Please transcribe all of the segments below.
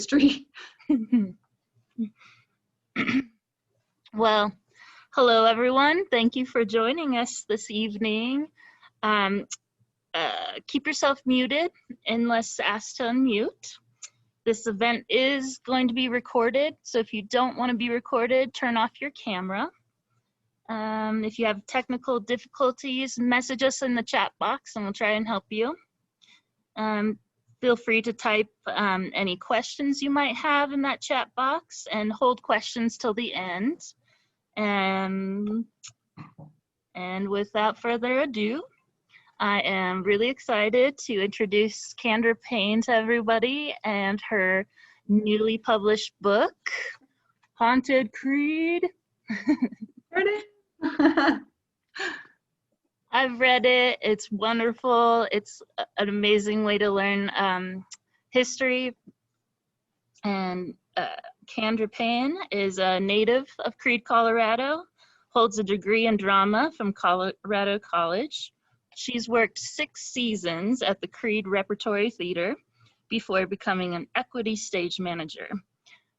history. Well, hello everyone. Thank you for joining us this evening. Keep yourself muted unless asked to unmute. This event is going to be recorded, so if you don't want to be recorded, turn off your camera. If you have technical difficulties, message us in the chat box and we'll try and help you. Feel free to type any questions you might have in that chat box and hold questions till the end. And without further ado, I am really excited to introduce Kander Payne to everybody and her newly published book, Haunted Creede. I've read it. It's wonderful. It's an amazing way to learn history. And Kandra Payne is a native of Creede, Colorado, holds a degree in drama from Colorado College. She's worked 6 seasons at the Creede Repertory Theatre before becoming an equity stage manager.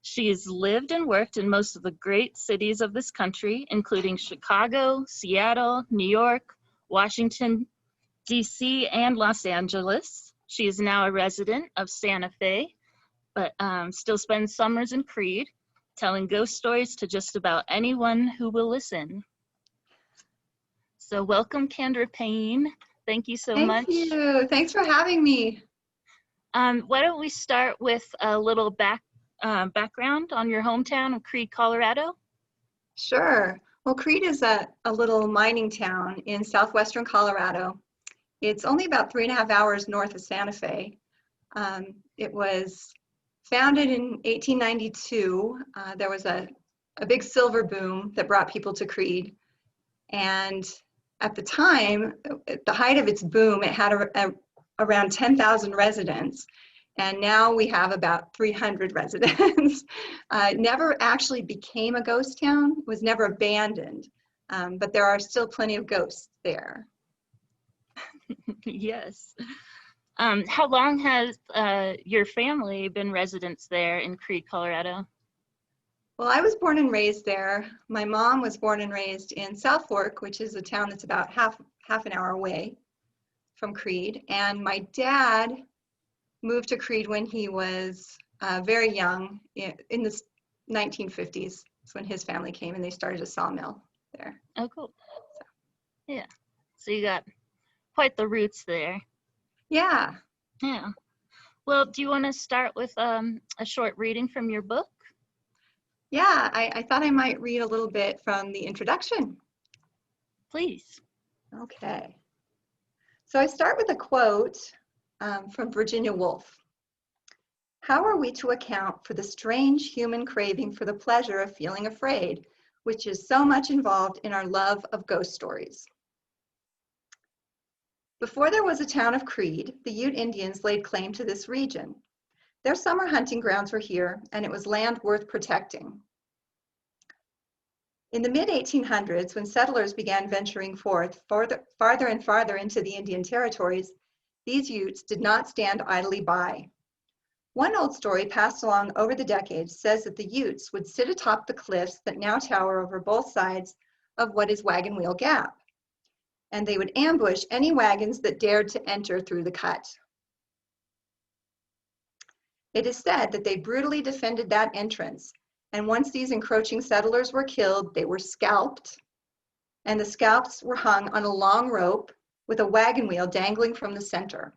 She has lived and worked in most of the great cities of this country, including Chicago, Seattle, New York, Washington, D.C., and Los Angeles. She is now a resident of Santa Fe, but still spends summers in Creede, telling ghost stories to just about anyone who will listen. So welcome, Kandra Payne. Thank you so much. Thank you. Thanks for having me. Why don't we start with a little background on your hometown of Creede, Colorado? Sure. Well, Creede is a little mining town in southwestern Colorado. It's only about 3.5 hours north of Santa Fe. It was founded in 1892. There was a big silver boom that brought people to Creede. And at the time, at the height of its boom, it had around 10,000 residents. And now we have about 300 residents. It never actually became a ghost town. It was never abandoned, but there are still plenty of ghosts there. Yes. How long has your family been residents there in Creede, Colorado? Well, I was born and raised there. My mom was born and raised in South Fork, which is a town that's about half an hour away from Creede. And my dad moved to Creede when he was very young, in the 1950s. That's when his family came and they started a sawmill there. Oh, cool. So. Yeah. So you got quite the roots there. Yeah. Yeah. Well, do you want to start with a short reading from your book? Yeah, I thought I might read a little bit from the introduction. Please. Okay. So I start with a quote from Virginia Woolf. How are we to account for the strange human craving for the pleasure of feeling afraid, which is so much involved in our love of ghost stories? Before there was a town of Creede, the Ute Indians laid claim to this region. Their summer hunting grounds were here, and it was land worth protecting. In the mid-1800s, when settlers began venturing forth farther and farther into the Indian territories, these Utes did not stand idly by. One old story passed along over the decades says that the Utes would sit atop the cliffs that now tower over both sides of what is Wagon Wheel Gap, and they would ambush any wagons that dared to enter through the cut. It is said that they brutally defended that entrance, and once these encroaching settlers were killed, they were scalped, and the scalps were hung on a long rope with a wagon wheel dangling from the center.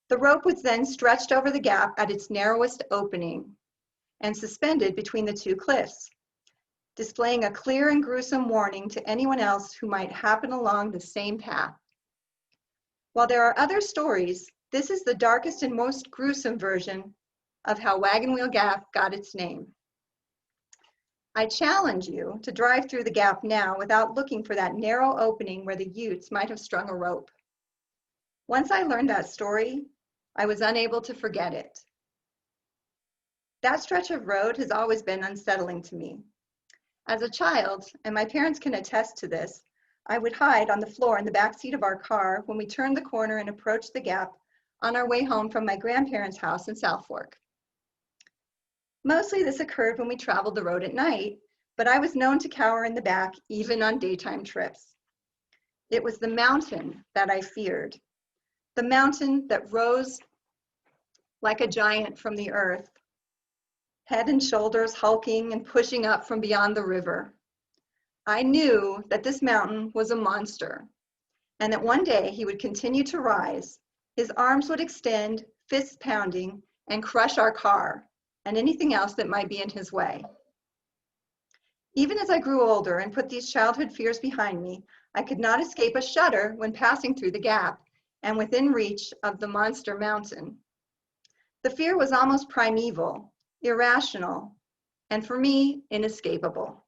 The rope was then stretched over the gap at its narrowest opening and suspended between the two cliffs, displaying a clear and gruesome warning to anyone else who might happen along the same path. While there are other stories, this is the darkest and most gruesome version of how Wagon Wheel Gap got its name. I challenge you to drive through the gap now without looking for that narrow opening where the Utes might have strung a rope. Once I learned that story, I was unable to forget it. That stretch of road has always been unsettling to me. As a child, and my parents can attest to this, I would hide on the floor in the back seat of our car when we turned the corner and approached the gap on our way home from my grandparents' house in South Fork. Mostly this occurred when we traveled the road at night, but I was known to cower in the back even on daytime trips. It was the mountain that I feared, the mountain that rose like a giant from the earth, head and shoulders hulking and pushing up from beyond the river. I knew that this mountain was a monster, and that one day he would continue to rise. His arms would extend, fists pounding, and crush our car and anything else that might be in his way. Even as I grew older and put these childhood fears behind me, I could not escape a shudder when passing through the gap and within reach of the monster mountain. The fear was almost primeval, irrational, and for me, inescapable.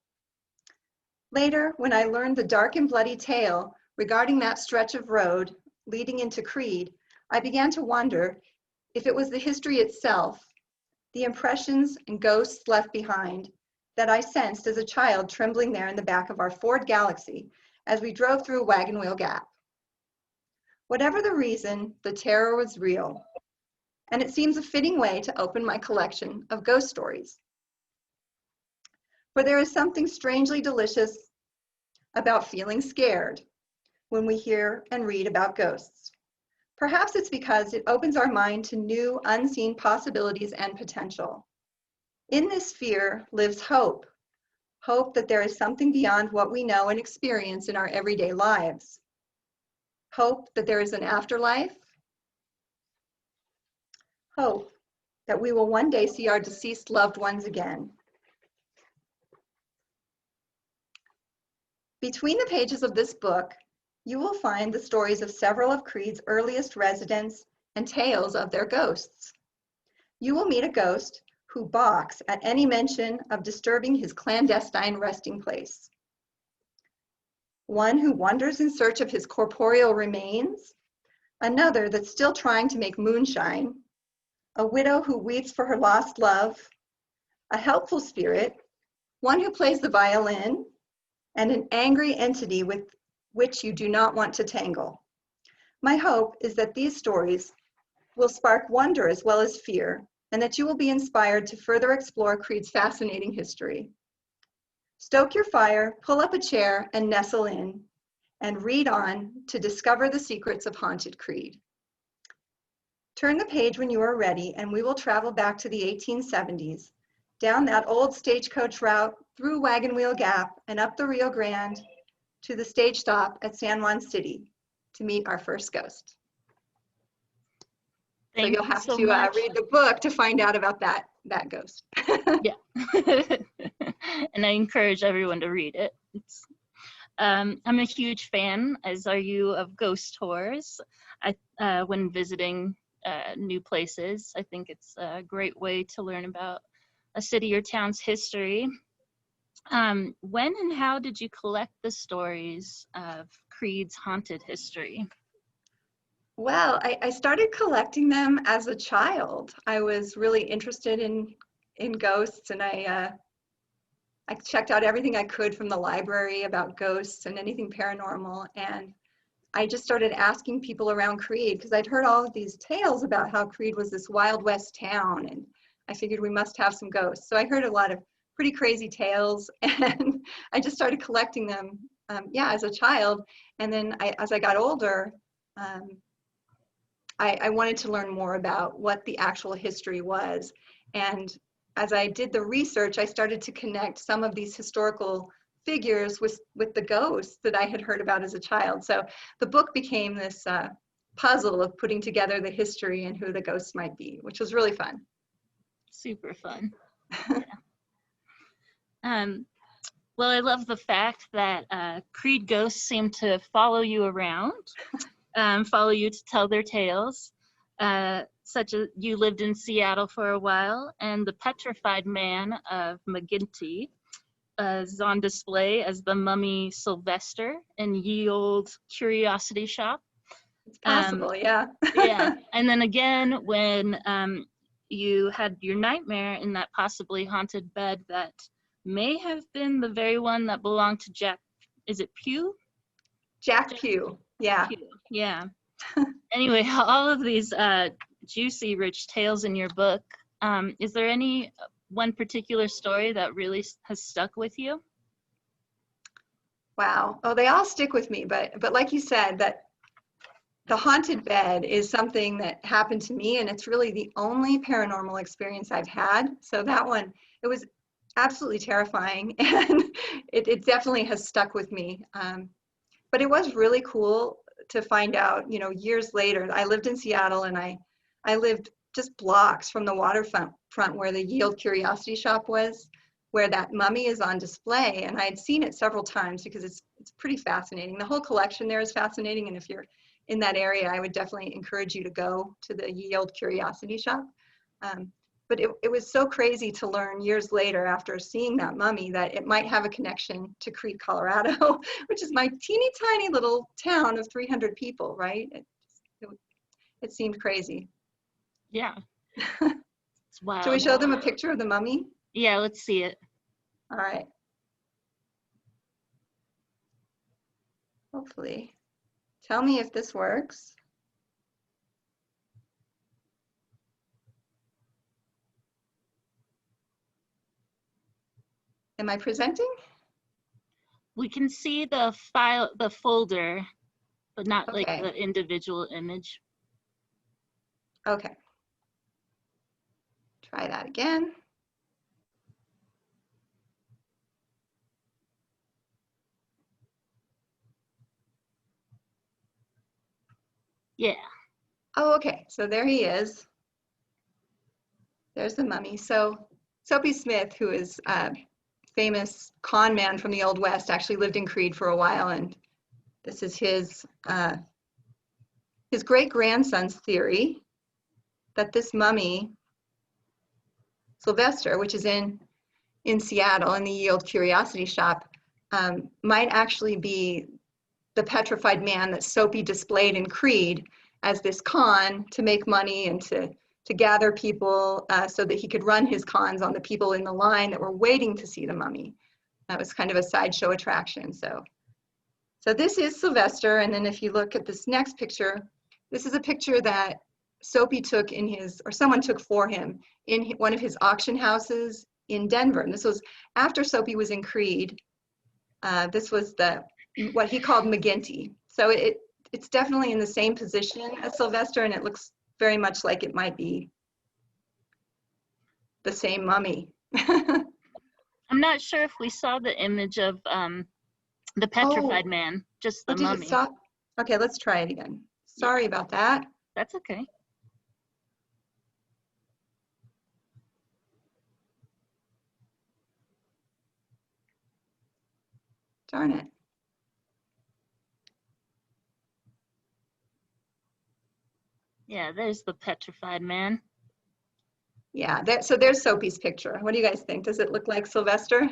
Later, when I learned the dark and bloody tale regarding that stretch of road leading into Creede, I began to wonder if it was the history itself, the impressions and ghosts left behind, that I sensed as a child trembling there in the back of our Ford Galaxy as we drove through Wagon Wheel Gap. Whatever the reason, the terror was real, and it seems a fitting way to open my collection of ghost stories. For there is something strangely delicious about feeling scared when we hear and read about ghosts. Perhaps it's because it opens our mind to new, unseen possibilities and potential. In this fear lives hope, hope that there is something beyond what we know and experience in our everyday lives. Hope that there is an afterlife. Hope that we will one day see our deceased loved ones again. Between the pages of this book, you will find the stories of several of Creede's earliest residents and tales of their ghosts. You will meet a ghost who balks at any mention of disturbing his clandestine resting place. One who wanders in search of his corporeal remains, another that's still trying to make moonshine, a widow who weeps for her lost love, a helpful spirit, one who plays the violin, and an angry entity with which you do not want to tangle. My hope is that these stories will spark wonder as well as fear, and that you will be inspired to further explore Creede's fascinating history. Stoke your fire, pull up a chair, and nestle in, and read on to discover the secrets of haunted Creede. Turn the page when you are ready, and we will travel back to the 1870s, down that old stagecoach route, through Wagon Wheel Gap, and up the Rio Grande to the stage stop at San Juan City to meet our first ghost. So you'll have to read the book to find out about that ghost. Yeah. And I encourage everyone to read it. I'm a huge fan, as are you, of ghost tours. When visiting new places, I think it's a great way to learn about a city or town's history. When and how did you collect the stories of Creede's haunted history? Well, I started collecting them as a child. I was really interested in ghosts, and I checked out everything I could from the library about ghosts and anything paranormal. And I just started asking people around Creede, because I'd heard all of these tales about how Creede was this Wild West town, and I figured we must have some ghosts. So I heard a lot of pretty crazy tales, and I just started collecting them, as a child. And then as I got older, I wanted to learn more about what the actual history was. And as I did the research, I started to connect some of these historical figures with the ghosts that I had heard about as a child. So the book became this puzzle of putting together the history and who the ghosts might be, which was really fun. Super fun. Yeah. Well, I love the fact that Creede ghosts seem to follow you around, follow you to tell their tales, such as you lived in Seattle for a while, and the Petrified Man of McGinty is on display as the mummy Sylvester in Ye Olde Curiosity Shop. It's possible, yeah. Yeah, and then again, when you had your nightmare in that possibly haunted bed that may have been the very one that belonged to Jack, is it Pugh? Jack Pugh, yeah. Pugh. Yeah. Anyway, all of these juicy, rich tales in your book, is there any one particular story that really has stuck with you? Wow. Oh, they all stick with me, but like you said, that the haunted bed is something that happened to me, and it's really the only paranormal experience I've had. So that one, it was absolutely terrifying, and it definitely has stuck with me. But it was really cool to find out, years later. I lived in Seattle, and I lived just blocks from the waterfront where the Yield Curiosity Shop was, where that mummy is on display. And I had seen it several times because it's pretty fascinating. The whole collection there is fascinating. And if you're in that area, I would definitely encourage you to go to the Yield Curiosity Shop. But it was so crazy to learn years later after seeing that mummy that it might have a connection to Creede, Colorado, which is my teeny tiny little town of 300 people, right? It seemed crazy. Yeah. It's wild. Should we show them a picture of the mummy? Yeah, let's see it. All right. Hopefully. Tell me if this works. Am I presenting? We can see the file, the folder, but not like Okay. the individual image. Okay. Try that again. Yeah. Oh, okay. So there he is. There's the mummy. So Sophie Smith, who is a famous con man from the Old West, actually lived in Creede for a while, and this is his great-grandson's theory that this mummy, Sylvester, which is in Seattle in the Yield Curiosity Shop, might actually be the Petrified Man that Sophie displayed in Creede as this con to make money and to gather people so that he could run his cons on the people in the line that were waiting to see the mummy. That was kind of a sideshow attraction. So this is Sylvester. And then if you look at this next picture, this is a picture that Sophie took someone took for him in one of his auction houses in Denver. And this was after Sophie was in Creede. This was what he called McGinty. So it's definitely in the same position as Sylvester, and it looks very much like it might be the same mummy. I'm not sure if we saw the image of the Petrified Man, just the did mummy. it stop? Okay, let's try it again. Sorry about that. That's okay. Darn it. Yeah, there's the Petrified Man. Yeah, so there's Sophie's picture. What do you guys think? Does it look like Sylvester?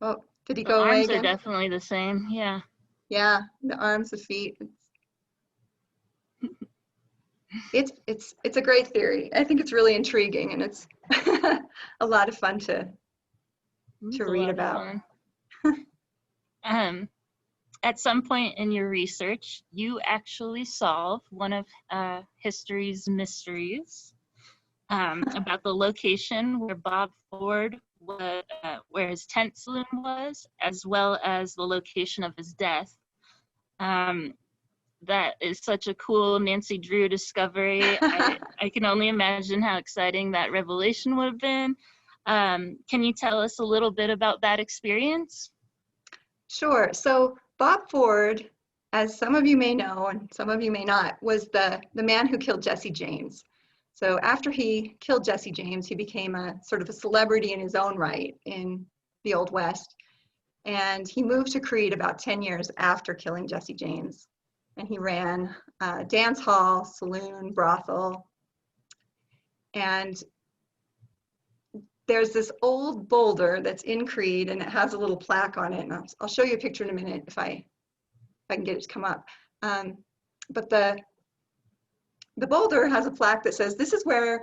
Oh, did he go away arms again? are definitely the same, yeah. Yeah, the arms, the feet. It's a great theory. I think it's really intriguing, and it's a lot of fun to read about. At some point in your research, you actually solve one of history's mysteries about the location where Bob Ford was, where his tent saloon was, as well as the location of his death. That is such a cool Nancy Drew discovery. I can only imagine how exciting that revelation would have been. Can you tell us a little bit about that experience? Sure. So Bob Ford, as some of you may know and some of you may not, was the man who killed Jesse James. So after he killed Jesse James, he became a sort of a celebrity in his own right in the Old West. And he moved to Creede about 10 years after killing Jesse James. And he ran a dance hall, saloon, brothel. And there's this old boulder that's in Creede, and it has a little plaque on it. And I'll show you a picture in a minute if I can get it to come up. But the boulder has a plaque that says, this is where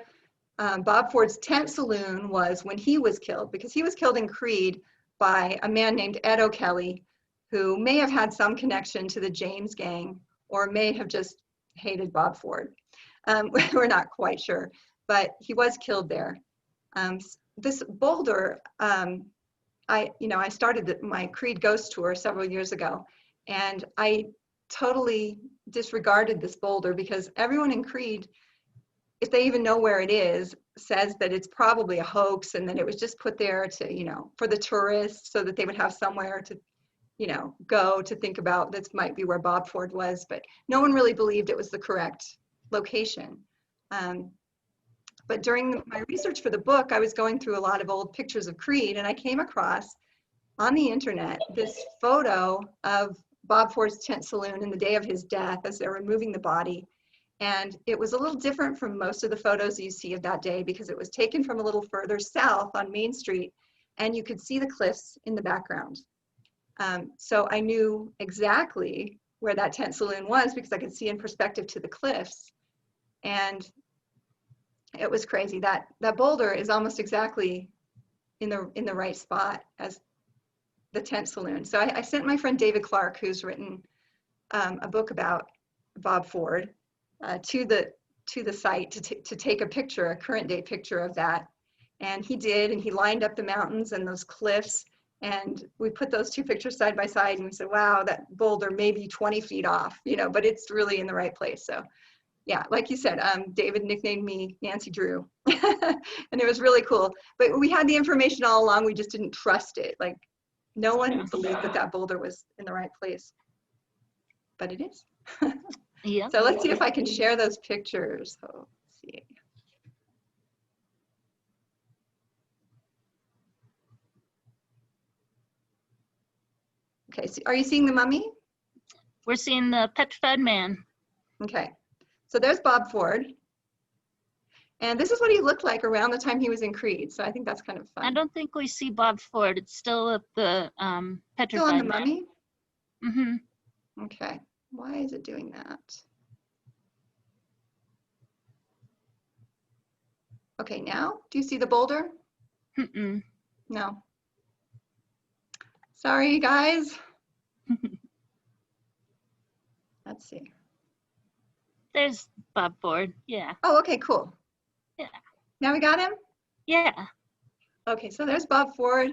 Bob Ford's tent saloon was when he was killed, because he was killed in Creede by a man named Ed O'Kelly, who may have had some connection to the James gang or may have just hated Bob Ford. We're not quite sure, but he was killed there. This boulder, I started my Creede ghost tour several years ago, and I totally disregarded this boulder because everyone in Creede, if they even know where it is, says that it's probably a hoax and that it was just put there to, for the tourists so that they would have somewhere to, go to think about this might be where Bob Ford was, but no one really believed it was the correct location. But during my research for the book, I was going through a lot of old pictures of Creede, and I came across on the internet this photo of Bob Ford's tent saloon in the day of his death as they're removing the body. And it was a little different from most of the photos you see of that day because it was taken from a little further south on Main Street, and you could see the cliffs in the background. So I knew exactly where that tent saloon was because I could see in perspective to the cliffs. And it was crazy. That boulder is almost exactly in the right spot as the tent saloon. So I sent my friend David Clark, who's written a book about Bob Ford, to the site to take a picture, a current day picture of that. And he did, and he lined up the mountains and those cliffs, and we put those two pictures side by side, and we said, wow, that boulder may be 20 feet off, but it's really in the right place. So yeah, like you said, David nicknamed me Nancy Drew, and it was really cool. But we had the information all along, we just didn't trust it. Like, no one believed that boulder was in the right place, but it is. Yeah. So let's see if I can share those pictures. So let's see. Okay, so are you seeing the mummy? We're seeing the Petrified Man. Okay, so there's Bob Ford. And this is what he looked like around the time he was in Creede. So I think that's kind of fun. I don't think we see Bob Ford. It's still at the Petrified Still on the Man. mummy? Mm-hmm. Okay, why is it doing that? Okay, now, do you see the boulder? Mm-mm. No. Sorry, you guys. Let's see. There's Bob Ford. Yeah. Oh, okay, cool. Yeah. Now we got him? Yeah. Okay, so there's Bob Ford,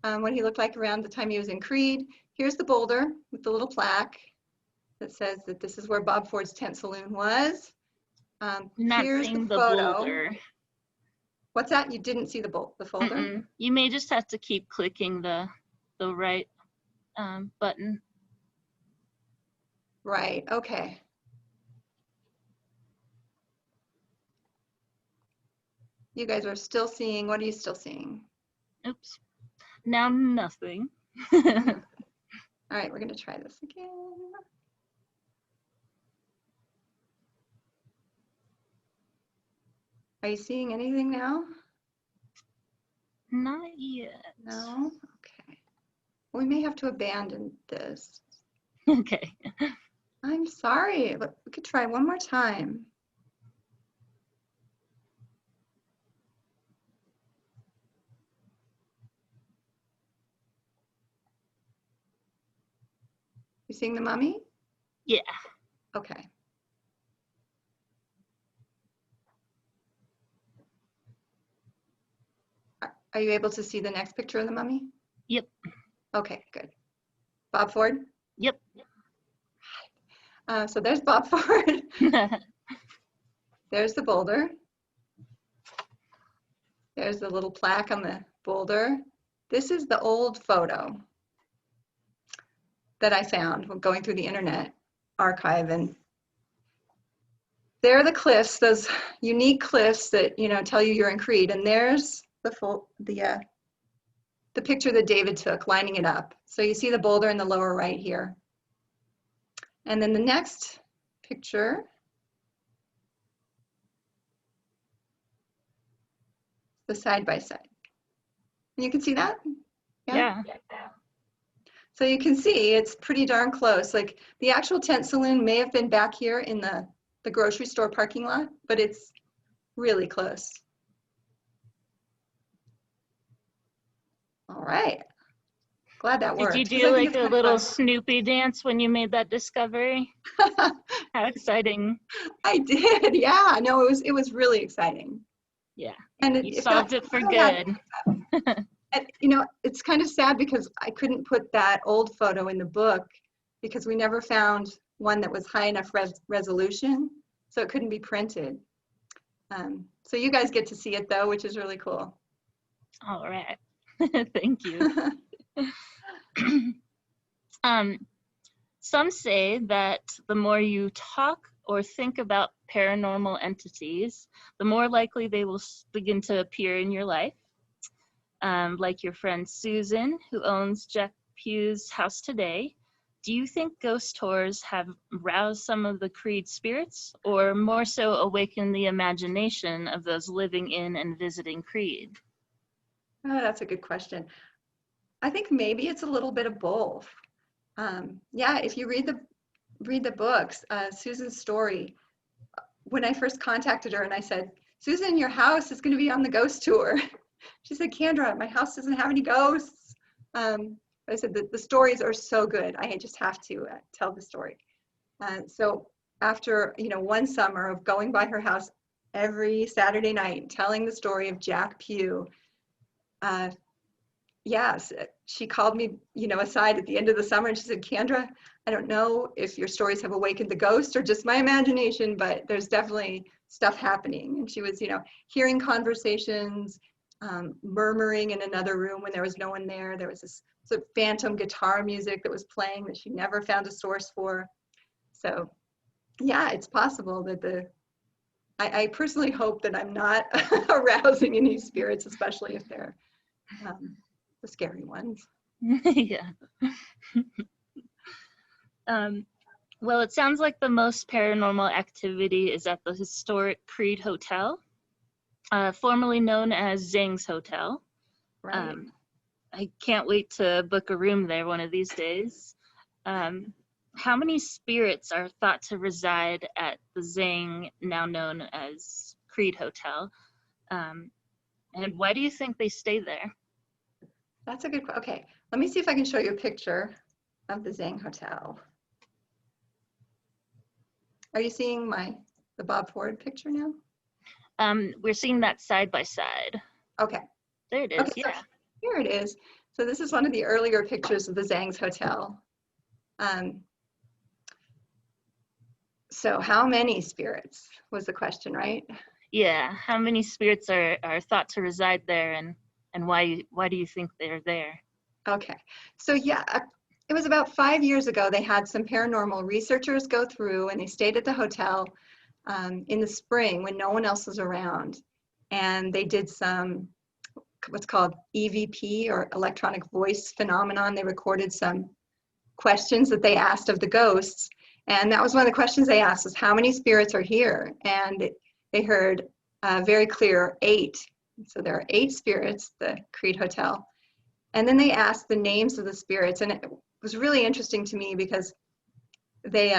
what he looked like around the time he was in Creede. Here's the boulder with the little plaque that says that this is where Bob Ford's tent saloon was. Not Here's seeing the the photo. boulder. What's that? You didn't see the folder? Mm-mm. You may just have to keep clicking the right button. Right, okay. You guys are still seeing, what are you still seeing? Oops. Now nothing. All right, we're gonna try this again. Are you seeing anything now? Not yet. No? Okay. We may have to abandon this. Okay. I'm sorry, but we could try one more time. You seeing the mummy? Yeah. Okay. Are you able to see the next picture of the mummy? Yep. Okay, good. Bob Ford? Yep. So there's Bob Ford. There's the boulder. There's the little plaque on the boulder. This is the old photo that I found when going through the internet archive, and there are the cliffs, those unique cliffs that tell you you're in Creede, and there's the picture that David took lining it up. So you see the boulder in the lower right here. And then the next picture the side by side. And you can see that? Yeah. So you can see it's pretty darn close. Like the actual tent saloon may have been back here in the grocery store parking lot, but it's really close. All right. Glad that worked. Did you do like a little Snoopy dance when you made that discovery? How exciting. I did, yeah. No, it was really exciting. Yeah. And You solved it for good. And, you know, it's kind of sad because I couldn't put that old photo in the book because we never found one that was high enough resolution, so it couldn't be printed. So you guys get to see it though, which is really cool. All right. Thank you. Some say that the more you talk or think about paranormal entities, the more likely they will begin to appear in your life. Like your friend Susan, who owns Jack Pugh's house today. Do you think ghost tours have roused some of the Creede spirits, or more so awakened the imagination of those living in and visiting Creede? Oh, that's a good question. I think maybe it's a little bit of both. Yeah, if you read the books, Susan's story, when I first contacted her and I said, Susan, your house is going to be on the ghost tour. She said, Kandra, my house doesn't have any ghosts. I said, the stories are so good. I just have to tell the story. So after, you know, one summer of going by her house every Saturday night, telling the story of Jack Pugh, yes, she called me, you know, aside at the end of the summer and she said, Kandra, I don't know if your stories have awakened the ghost or just my imagination, but there's definitely stuff happening. And she was, you know, hearing conversations, murmuring in another room when there was no one there. There was this sort of phantom guitar music that was playing that she never found a source for. So yeah, it's possible that I personally hope that I'm not arousing any spirits, especially if they're the scary ones. Yeah. Well, it sounds like the most paranormal activity is at the historic Creede Hotel, formerly known as Zhang's Hotel. Right. I can't wait to book a room there one of these days. How many spirits are thought to reside at the Zhang, now known as Creede Hotel? And why do you think they stay there? That's a good question. Okay, let me see if I can show you a picture of the Zhang Hotel. Are you seeing the Bob Ford picture now? We're seeing that side by side. Okay. There it is, Okay, yeah. so here it is. So this is one of the earlier pictures of the Zhang's Hotel. So how many spirits was the question, right? Yeah, how many spirits are thought to reside there, and why do you think they're there? Okay, so yeah, it was about 5 years ago. They had some paranormal researchers go through and they stayed at the hotel in the spring when no one else was around. And they did some, what's called EVP or electronic voice phenomenon. They recorded some questions that they asked of the ghosts. And that was one of the questions they asked was how many spirits are here? And they heard very clear 8. So there are 8 spirits, the Creede Hotel. And then they asked the names of the spirits. And it was really interesting to me because they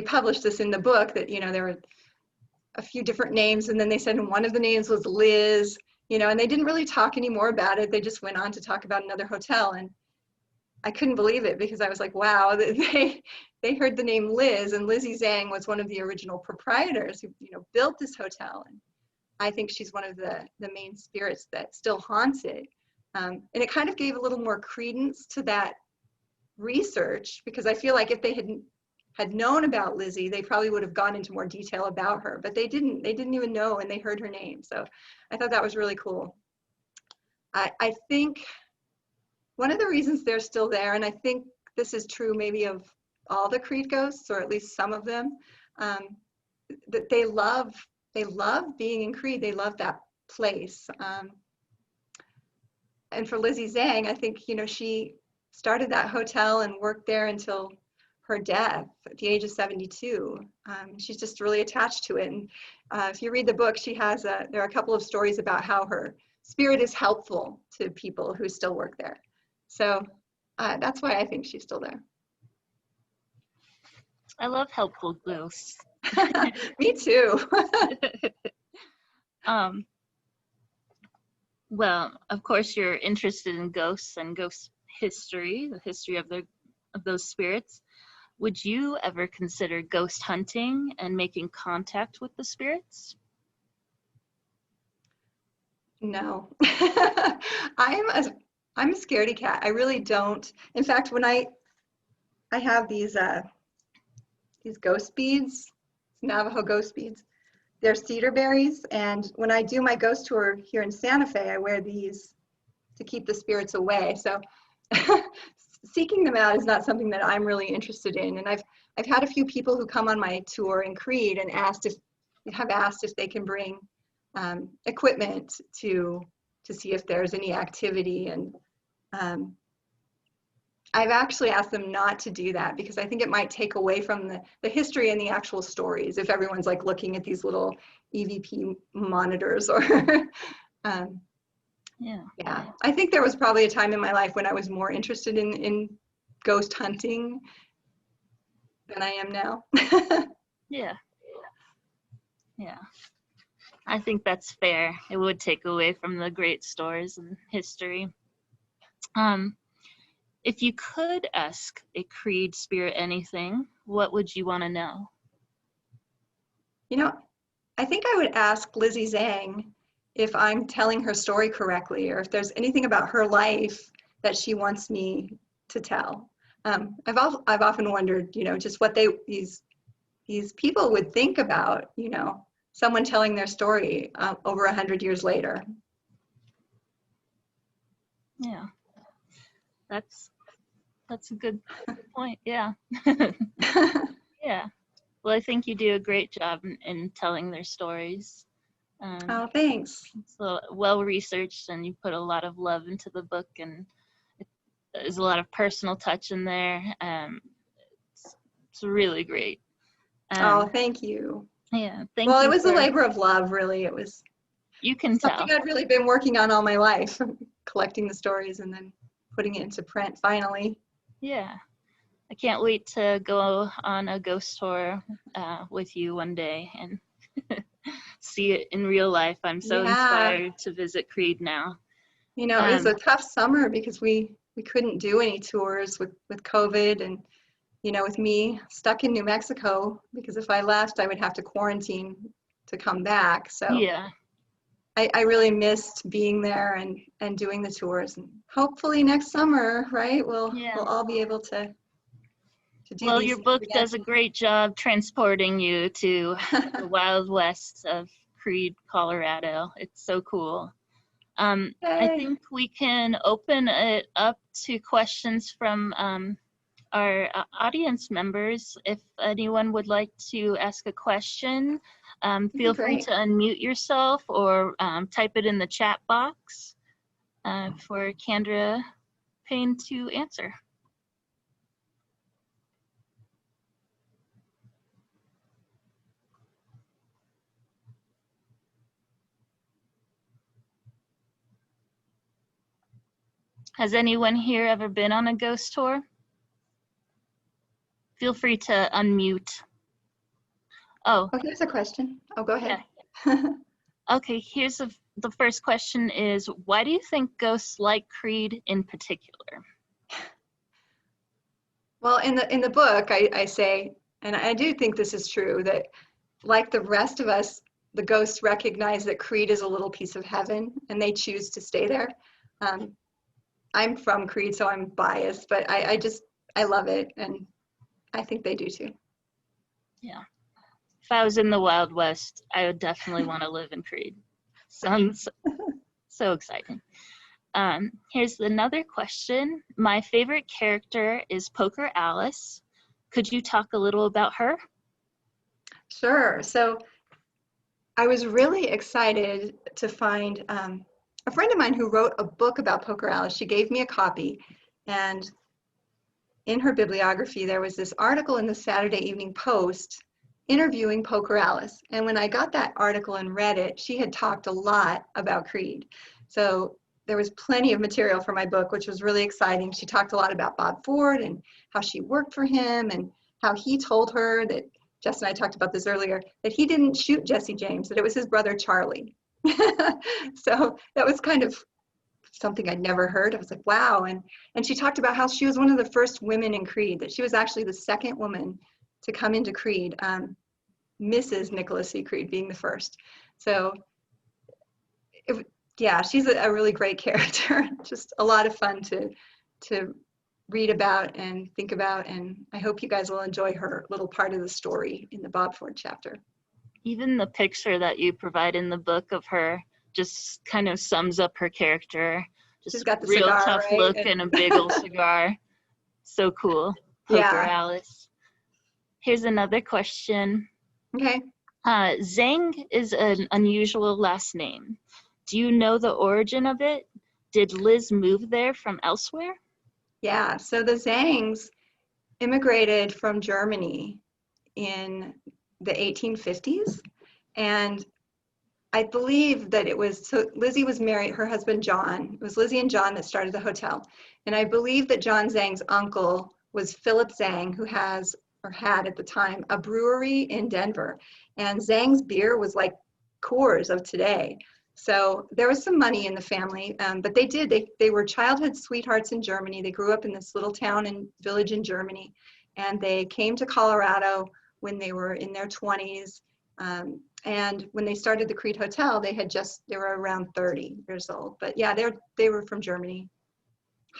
published this in the book that, you know, there were a few different names. And then they said one of the names was Liz, you know, and they didn't really talk anymore about it. They just went on to talk about another hotel. And I couldn't believe it because I was like, wow, they heard the name Liz, and Lizzie Zhang was one of the original proprietors who, you know, built this hotel. And I think she's one of the main spirits that still haunts it. And it kind of gave a little more credence to that research because I feel like if they had known about Lizzie, they probably would have gone into more detail about her, but they didn't even know, and they heard her name. So I thought that was really cool. I think one of the reasons they're still there, and I think this is true maybe of all the Creede ghosts, or at least some of them, that they love being in Creede. They love that place. And for Lizzie Zhang, I think, you know, she started that hotel and worked there until her death at the age of 72. She's just really attached to it. And if you read the book, she has there are a couple of stories about how her spirit is helpful to people who still work there. So that's why I think she's still there. I love helpful ghosts. Me too. Well, of course, you're interested in ghosts and ghost history, the history of those spirits. Would you ever consider ghost hunting and making contact with the spirits? No. I'm a scaredy cat. I really don't. In fact, when I have these ghost beads, Navajo ghost beads. They're cedar berries, and when I do my ghost tour here in Santa Fe, I wear these to keep the spirits away. So seeking them out is not something that I'm really interested in. And I've had a few people who come on my tour in Creede and asked if they can bring equipment to see if there's any activity. And I've actually asked them not to do that because I think it might take away from the history and the actual stories if everyone's like looking at these little EVP monitors or yeah. I think there was probably a time in my life when I was more interested in ghost hunting than I am now. Yeah. I think that's fair. It would take away from the great stories and history. If you could ask a Creede spirit anything, what would you want to know? You know, I think I would ask Lizzie Zhang if I'm telling her story correctly, or if there's anything about her life that she wants me to tell. I've often wondered, just what these people would think about, someone telling their story over 100 years later. Yeah, that's a good point. Yeah. Yeah. Well, I think you do a great job in telling their stories. Oh, thanks. So well researched, and you put a lot of love into the book, and there's a lot of personal touch in there. It's really great. Oh, thank you. Yeah, thank you. Well, it was a labor of love, really. It was. You can something tell. I'd really been working on all my life, collecting the stories and then putting it into print finally. Yeah. I can't wait to go on a ghost tour with you one day and see it in real life. I'm so inspired to visit Creede now. It was a tough summer because we couldn't do any tours with COVID, and with me stuck in New Mexico, because if I left I would have to quarantine to come back. So yeah, I really missed being there and doing the tours, and hopefully next summer, right, we'll all be able to do well, these your book again. does a great job transporting you to the Wild West of Creede, Colorado. It's so cool. I think we can open it up to questions from our audience members. If anyone would like to ask a question, feel free to unmute yourself or type it in the chat box for Kandra Payne to answer. Has anyone here ever been on a ghost tour? Feel free to unmute. Oh, here's a question. Oh, go ahead. Yeah. Okay, here's the first question is, why do you think ghosts like Creede in particular? Well, in the book, I say, and I do think this is true, that like the rest of us, the ghosts recognize that Creede is a little piece of heaven, and they choose to stay there. I'm from Creede, so I'm biased, but I love it, and I think they do too. Yeah. If I was in the Wild West, I would definitely want to live in Creede. Sounds so exciting. Here's another question. My favorite character is Poker Alice. Could you talk a little about her? Sure. So I was really excited to find a friend of mine who wrote a book about Poker Alice. She gave me a copy, and in her bibliography, there was this article in the Saturday Evening Post interviewing Poker Alice. And when I got that article and read it, she had talked a lot about Creede. So there was plenty of material for my book, which was really exciting. She talked a lot about Bob Ford and how she worked for him, and how he told her that, Jess and I talked about this earlier, that he didn't shoot Jesse James, that it was his brother Charlie. So that was kind of something I'd never heard. I was like, wow. And she talked about how she was one of the first women in Creede, that she was actually the second woman to come into Creede, Mrs. Nicholas C. Creede being the first. So Yeah, she's a really great character. Just a lot of fun to read about and think about, and I hope you guys will enjoy her little part of the story in the Bob Ford chapter. Even the picture that you provide in the book of her just kind of sums up her character. Just She's got the real cigar, tough right? look and a big old cigar. So cool. Poker Yeah. Alice. Here's another question. Okay. Zhang is an unusual last name. Do you know the origin of it? Did Liz move there from elsewhere? Yeah, so the Zangs immigrated from Germany in the 1850s, and I believe that it was, so Lizzie was married, her husband John, it was Lizzie and John that started the hotel, and I believe that John Zhang's uncle was Philip Zhang, who has, or had at the time, a brewery in Denver, and Zhang's beer was like Coors of today. So there was some money in the family, but they were childhood sweethearts in Germany. They grew up in this little town and village in Germany, and they came to Colorado when they were in their 20s. And when they started the Creede Hotel, they were around 30 years old. But yeah, they were from Germany.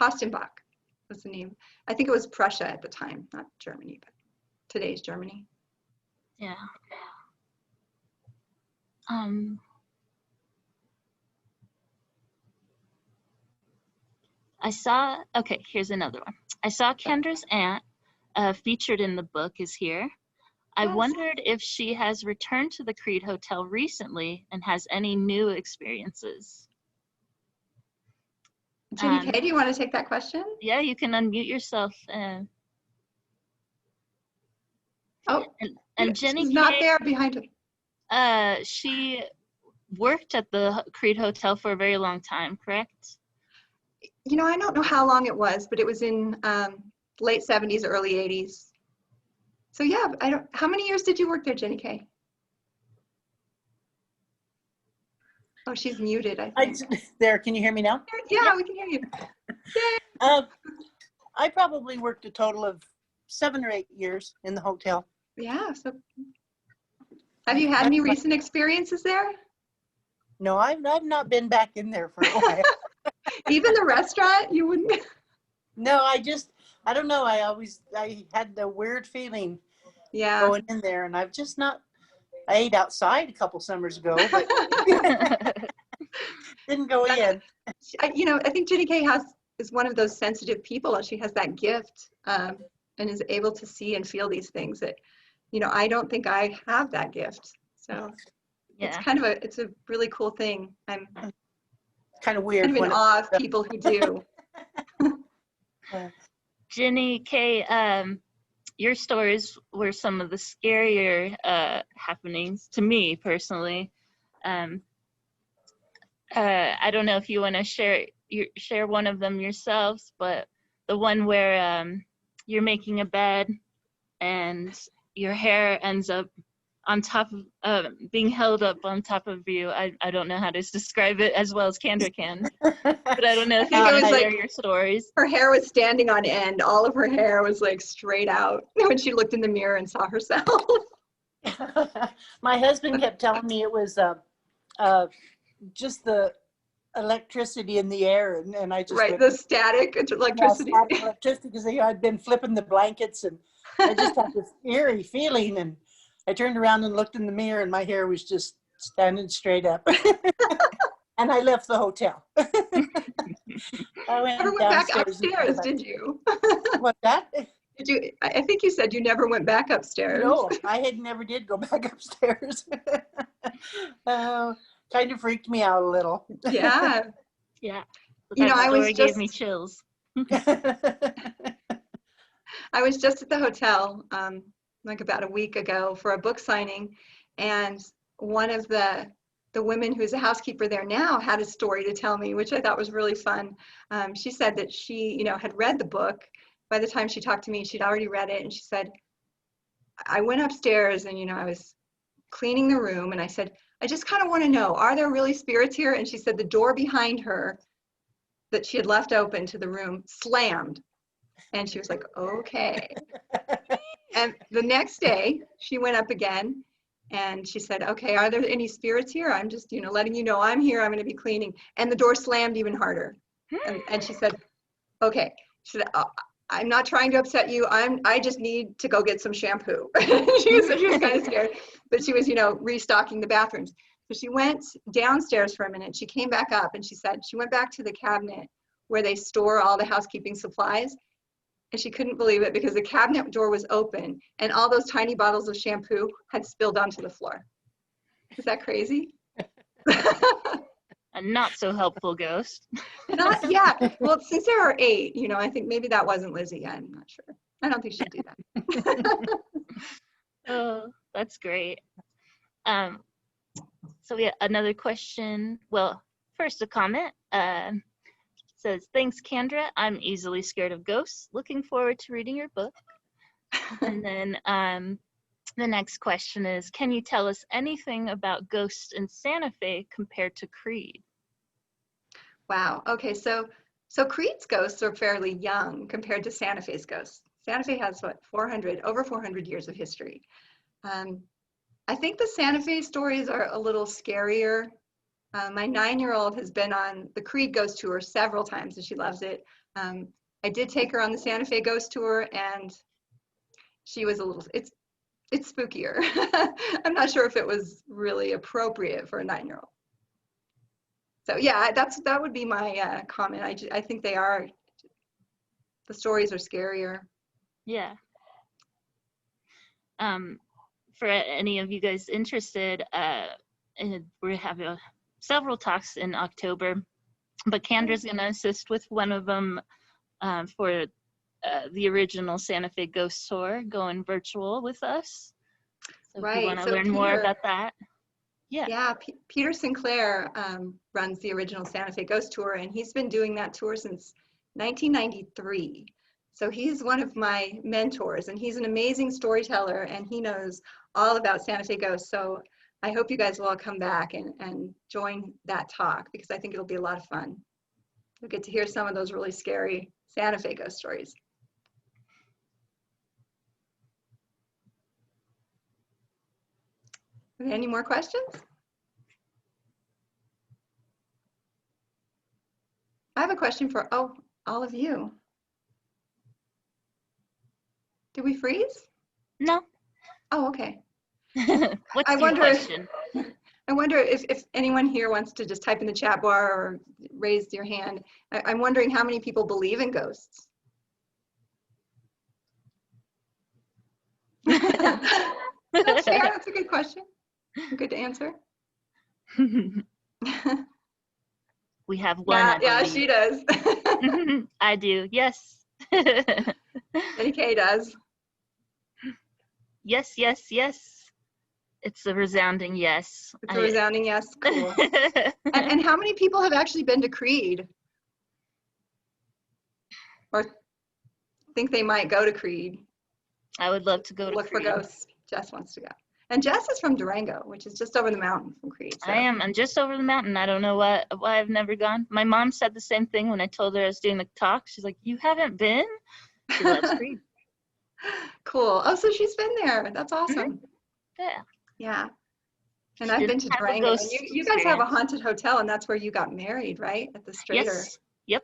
Hostenbach was the name. I think it was Prussia at the time, not Germany, but today's Germany. Yeah. Okay, here's another one. I saw Kendra's aunt featured in the book is here. I Yes. wondered if she has returned to the Creede Hotel recently and has any new experiences. Jenny Kay, do you want to take that question? Yeah, you can unmute yourself. Oh, and Jenny she's Kay, not there behind her. She worked at the Creede Hotel for a very long time, correct? You know, I don't know how long it was, but it was in late 70s, early 80s. So yeah, how many years did you work there, Jenny Kay? Oh, she's muted, I think. There, can you hear me now? Yeah, we can hear you. I probably worked a total of 7 or 8 years in the hotel. Yeah, so have you had any recent experiences there? No, I've not been back in there for a while. Even the restaurant, you wouldn't? No, I don't know. I had the weird feeling going in there, and I've just not. I ate outside a couple summers ago, but didn't go in. You know, I think Jenny Kay is one of those sensitive people, and she has that gift and is able to see and feel these things that, you know, I don't think I have that gift. So yeah. It's a really cool thing. I'm kind of weird. Kind of in awe of people who do. Jenny Kay, your stories were some of the scarier happenings to me personally. I don't know if you want to share one of them yourselves, but the one where you're making a bed and your hair ends up on top of being held up on top of you. I don't know how to describe it as well as Kandra can, but I don't know if you want to share your stories. Her hair was standing on end. All of her hair was like straight out when she looked in the mirror and saw herself. My husband kept telling me it was just the electricity in the air, and I just the static electricity. Yeah, static electricity, because I'd been flipping the blankets, and I just had this eerie feeling, and I turned around and looked in the mirror, and my hair was just standing straight up. And I left the hotel. I never went back upstairs, did you? What's that? Did you? I think you said you never went back upstairs. No, I never did go back upstairs. Kind of freaked me out a little. Yeah. Yeah. You know, gave me chills. I was just at the hotel like about a week ago for a book signing, and one of the women who's a housekeeper there now had a story to tell me, which I thought was really fun. She said that she, you know, had read the book. By the time she talked to me, she'd already read it, and she said, I went upstairs and, you know, I was cleaning the room, and I said, I just kind of want to know, are there really spirits here? And she said the door behind her that she had left open to the room slammed. And she was like, okay. And the next day she went up again, And she said, okay, are there any spirits here? I'm just, letting you know I'm here. I'm going to be cleaning. And the door slammed even harder. And she said, okay. She said, I'm not trying to upset you. I just need to go get some shampoo. she was kind of scared, but she was, restocking the bathrooms. So she went downstairs for a minute. She came back up and she said she went back to the cabinet where they store all the housekeeping supplies. And she couldn't believe it because the cabinet door was open and all those tiny bottles of shampoo had spilled onto the floor. Is that crazy? A not so helpful ghost. Yeah. Well, since there are 8, I think maybe that wasn't Lizzie. I'm not sure. I don't think she'd do that. Oh, that's great. So we have another question. Well, first a comment. Says, thanks, Kandra. I'm easily scared of ghosts. Looking forward to reading your book. And then the next question is, can you tell us anything about ghosts in Santa Fe compared to Creede? Wow. Okay. So Creede's ghosts are fairly young compared to Santa Fe's ghosts. Santa Fe has over 400 years of history. I think the Santa Fe stories are a little scarier. My 9-year-old has been on the Creede ghost tour several times and she loves it. I did take her on the Santa Fe ghost tour and she was it's spookier. I'm not sure if it was really appropriate for a 9-year-old. So yeah, that would be my comment. I think the stories are scarier. Yeah. For any of you guys interested, we have several talks in October, but Kandra's going to assist with one of them for the original Santa Fe Ghost Tour, going virtual with us. So if you want to learn more about that. Yeah, Peter Sinclair runs the original Santa Fe Ghost Tour, and he's been doing that tour since 1993. So he's one of my mentors, and he's an amazing storyteller, and he knows all about Santa Fe ghosts. So I hope you guys will all come back and join that talk because I think it'll be a lot of fun. You'll get to hear some of those really scary Santa Fe ghost stories. Okay, any more questions? I have a question for all of you. Did we freeze? No. Oh, okay. What's your question? I wonder if anyone here wants to just type in the chat bar or raise your hand. I'm wondering how many people believe in ghosts. That's fair. That's a good question. Good to answer. We have one. Yeah, she does. I do. Yes. Jenny Kay does. Yes, yes, yes. It's a resounding yes. It's a resounding yes. Cool. and how many people have actually been to Creede? Or think they might go to Creede? I would love to go to Look Creede. for ghosts. Jess wants to go. And Jess is from Durango, which is just over the mountain from Creede. So. I am. I'm just over the mountain. I don't know why I've never gone. My mom said the same thing when I told her I was doing the talk. She's like, you haven't been? She loves Creede. Cool. Oh, so she's been there. That's awesome. Mm-hmm. Yeah. Yeah. And I've been to Durango. And you guys have a haunted hotel, and that's where you got married, right? At the Strader. Yes. Yep.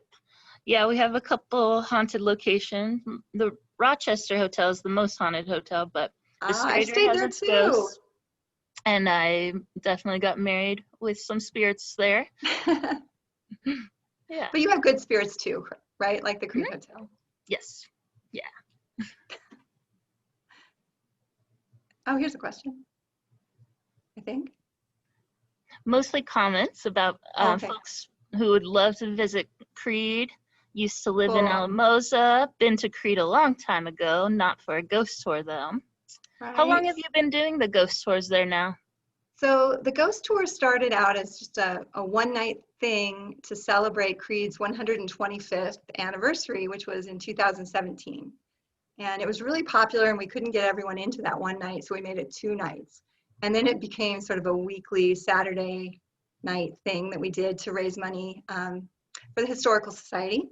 Yeah, we have a couple haunted locations. The Rochester Hotel is the most haunted hotel, but the Strader has its ghosts. And I definitely got married with some spirits there. Yeah. But you have good spirits too, right? Like the Creede Hotel. Yes. Yeah. Oh, here's a question. I think. Mostly comments about folks who would love to visit Creede, used to live in Alamosa, been to Creede a long time ago, not for a ghost tour though. Right. How long have you been doing the ghost tours there now? So the ghost tour started out as just a one-night thing to celebrate Creede's 125th anniversary, which was in 2017. And it was really popular and we couldn't get everyone into that one night, so we made it 2 nights. And then it became sort of a weekly Saturday night thing that we did to raise money for the Historical Society.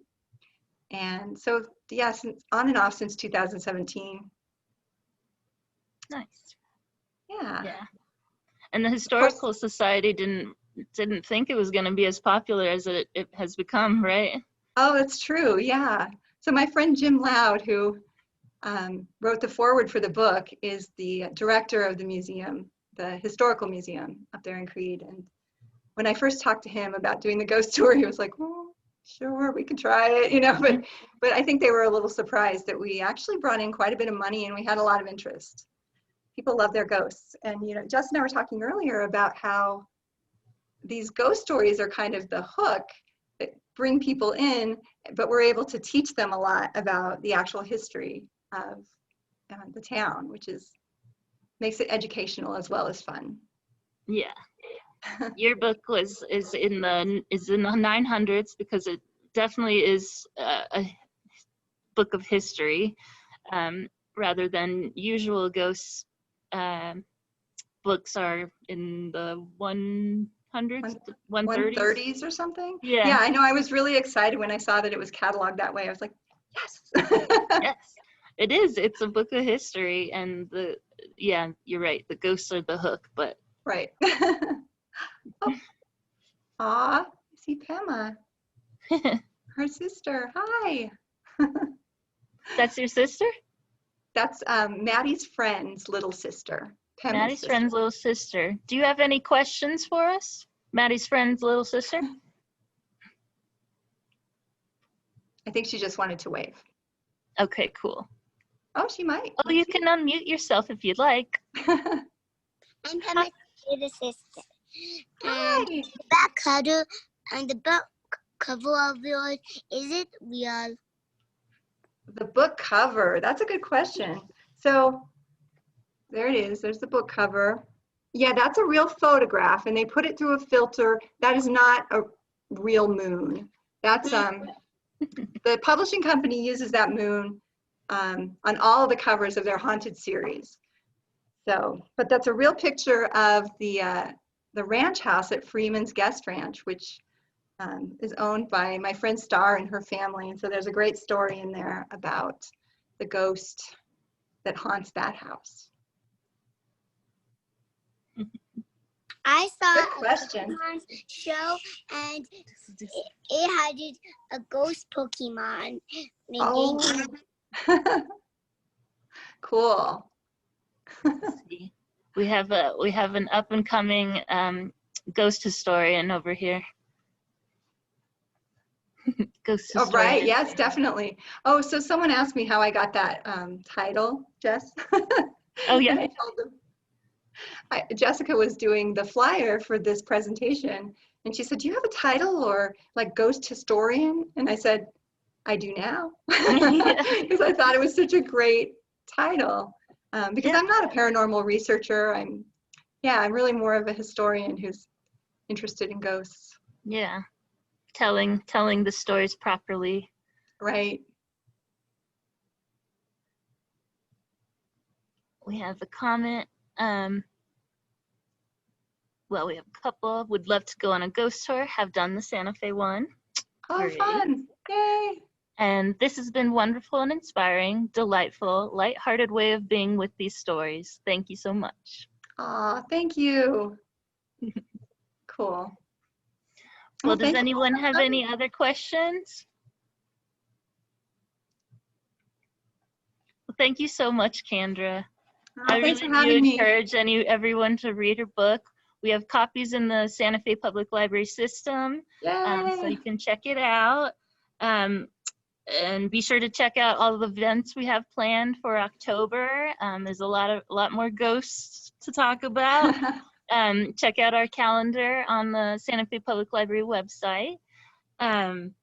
And so, yeah, on and off since 2017. Nice. Yeah. Yeah. And the Historical Society didn't think it was going to be as popular as it has become, right? Oh, that's true. Yeah. So my friend Jim Loud, who wrote the foreword for the book, is the director of the museum, the historical museum up there in Creede. And when I first talked to him about doing the ghost tour, he was like, "Well, sure, we can try it," you know. But I think they were a little surprised that we actually brought in quite a bit of money and we had a lot of interest. People love their ghosts, and you know, Jess and I were talking earlier about how these ghost stories are kind of the hook that bring people in, but we're able to teach them a lot about the actual history of the town, which makes it educational as well as fun. Yeah. Your book is in the 900s, because it definitely is a book of history, rather than usual ghosts. Books are in the 100s, 130s or something. Yeah. Yeah, I know. I was really excited when I saw that it was cataloged that way. I was like, yes. Yes, it is. It's a book of history, and yeah, you're right. The ghosts are the hook, but Right. Oh. Aw, I see Pema, her sister. Hi. That's your sister? That's Maddie's friend's little sister. Pema's Maddie's sister. friend's little sister. Do you have any questions for us? Maddie's friend's little sister? I think she just wanted to wave. Okay, cool. Oh, she might. Oh, you can unmute yourself if you'd like. I'm Pema's little sister. Hi. And the back cover and the back cover of yours, is it real? The book cover. That's a good question. So there it is. There's the book cover. Yeah, that's a real photograph, and they put it through a filter. That is not a real moon. That's the publishing company uses that moon on all of the covers of their haunted series. So, but that's a real picture of the ranch house at Freeman's Guest Ranch, which is owned by my friend Star and her family. And so there's a great story in there about the ghost that haunts that house. I saw Good question. a Pokemon show, and it had a ghost Pokemon named Oh. Cool. We have an up and coming ghost historian over here. Ghost historian. Oh, right. Yes, definitely. Oh, so someone asked me how I got that title, Jess. Oh, yeah. And I told them. Jessica was doing the flyer for this presentation, and she said, "Do you have a title or like ghost historian?" And I said, "I do now," because I thought it was such a great title. Because I'm not a paranormal researcher. I'm really more of a historian who's interested in ghosts. Yeah, telling the stories properly. Right. We have a comment. Well, we have a couple. Would love to go on a ghost tour. Have done the Santa Fe one. Oh, Great. fun. Yay. And this has been wonderful and inspiring, delightful, lighthearted way of being with these stories. Thank you so much. Aw, thank you. Cool. Well, Oh, does thank you. anyone have any other questions? Well, thank you so much, Kandra. I Thanks really for do having me. encourage everyone to read her book. We have copies in the Santa Fe Public Library system, so Yay. you can check it out. And be sure to check out all the events we have planned for October. There's a lot more ghosts to talk about. Check out our calendar on the Santa Fe Public Library website. And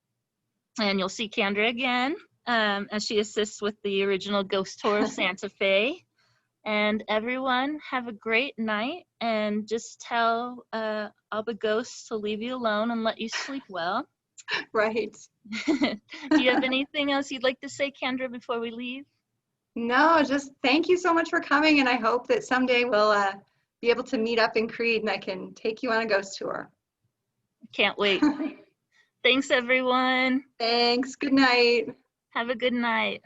you'll see Kandra again as she assists with the original ghost tour of Santa Fe. And everyone have a great night, and just tell all the ghosts to leave you alone and let you sleep well. Right. Do you have anything else you'd like to say, Kandra, before we leave? No, just thank you so much for coming, and I hope that someday we'll be able to meet up in Creede and I can take you on a ghost tour. Can't wait. Thanks, everyone. Thanks. Good night. Have a good night.